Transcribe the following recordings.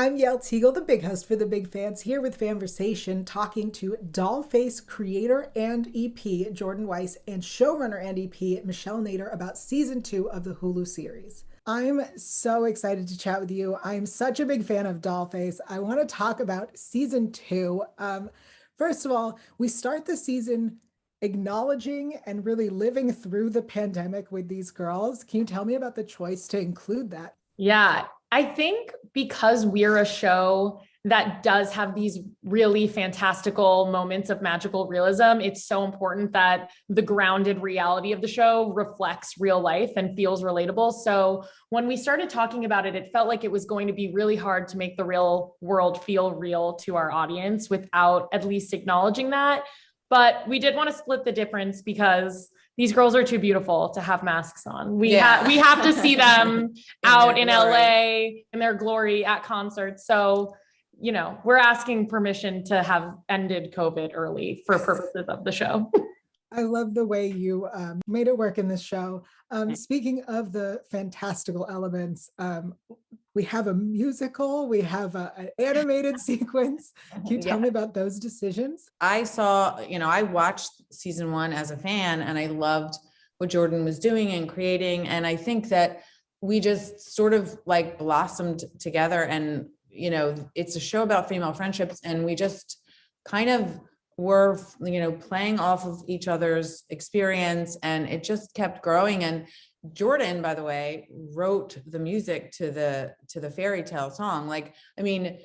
I'm Yael Tygiel, the big host for the big fans, here with FANVERSATION, talking to Dollface creator and EP Jordan Weiss and showrunner and EP Michelle Nader about season 2 of the Hulu series. I'm so excited to chat with you. I'm such a big fan of Dollface. I want to talk about season 2. First of all, we start the season acknowledging and really living through the pandemic with these girls. Can you tell me about the choice to include that? Yeah, I think because we're a show that does have these really fantastical moments of magical realism, it's so important that the grounded reality of the show reflects real life and feels relatable. So when we started talking about it, it felt like it was going to be really hard to make the real world feel real to our audience without at least acknowledging that. But we did want to split the difference because these girls are too beautiful to have masks on. We have to see them out in LA in their glory at concerts. So, you know, we're asking permission to have ended COVID early for purposes of the show. I love the way you made it work in this show. Speaking of the fantastical elements, we have a musical, we have an animated sequence. Can you tell me about those decisions? I watched season 1 as a fan and I loved what Jordan was doing and creating. And I think that we just sort of like blossomed together, and, you know, it's a show about female friendships, and we just kind of were, you know, playing off of each other's experience, and it just kept growing. And Jordan, by the way, wrote the music to the fairy tale song. Like, I mean,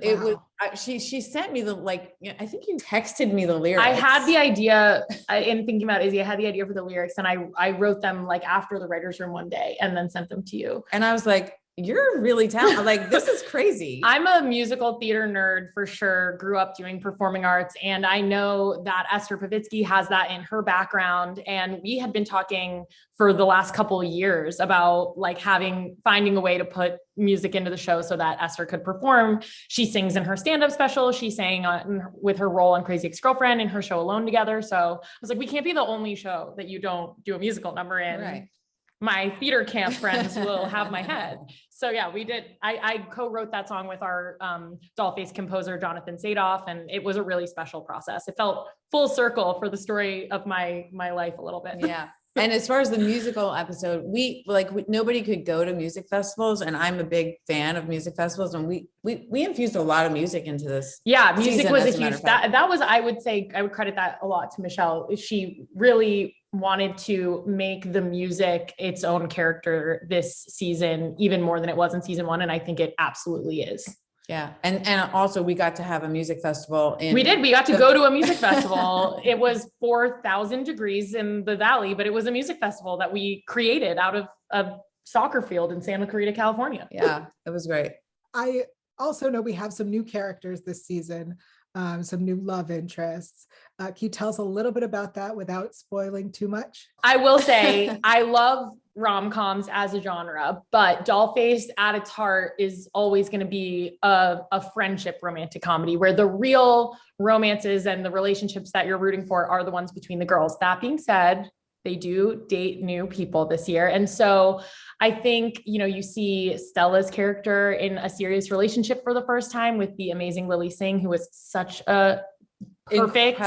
it was, she sent me I think you texted me the lyrics. I had the idea in thinking about Izzy, I had the idea for the lyrics, and I wrote them like after the writer's room one day and then sent them to you. And I was like, you're really talented. Like, this is crazy. I'm a musical theater nerd for sure. Grew up doing performing arts. And I know that Esther Pavitsky has that in her background. And we had been talking for the last couple of years about like finding a way to put music into the show so that Esther could perform. She sings in her stand-up special. She sang with her role on Crazy Ex-Girlfriend in her show Alone Together. So I was like, we can't be the only show that you don't do a musical number in. Right. My theater camp friends will have my head. So yeah, we did. I co-wrote that song with our Dollface composer, Jonathan Sadoff, and it was a really special process. It felt full circle for the story of my life a little bit. Yeah. And as far as the musical episode, nobody could go to music festivals, and I'm a big fan of music festivals, and we infused a lot of music into this. Yeah, music was a huge, that was, I would say, I would credit that a lot to Michelle. She really wanted to make the music its own character this season, even more than it was in season 1. And I think it absolutely is. Yeah. And also we got to have a music festival. We got to go to a music festival. It was 4,000 degrees in the valley, but it was a music festival that we created out of a soccer field in Santa Clarita, California. Yeah, it was great. I also know we have some new characters this season, some new love interests. Can you tell us a little bit about that without spoiling too much? I will say I love rom-coms as a genre, but Dollface at its heart is always going to be a friendship romantic comedy where the real romances and the relationships that you're rooting for are the ones between the girls. That being said, they do date new people this year. And so I think, you know, you see Stella's character in a serious relationship for the first time with the amazing Lily Singh, who was such a perfect,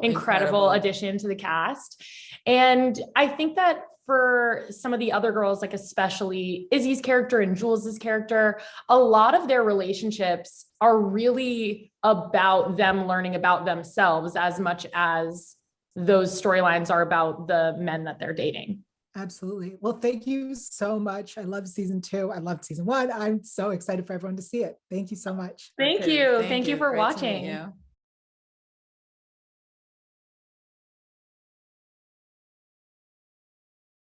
incredible addition to the cast. And I think that for some of the other girls, like especially Izzy's character and Jules's character, a lot of their relationships are really about them learning about themselves as much as those storylines are about the men that they're dating. Absolutely. Well, thank you so much. I love season 2. I loved season 1. I'm so excited for everyone to see it. Thank you so much. Thank you. Thank you for watching.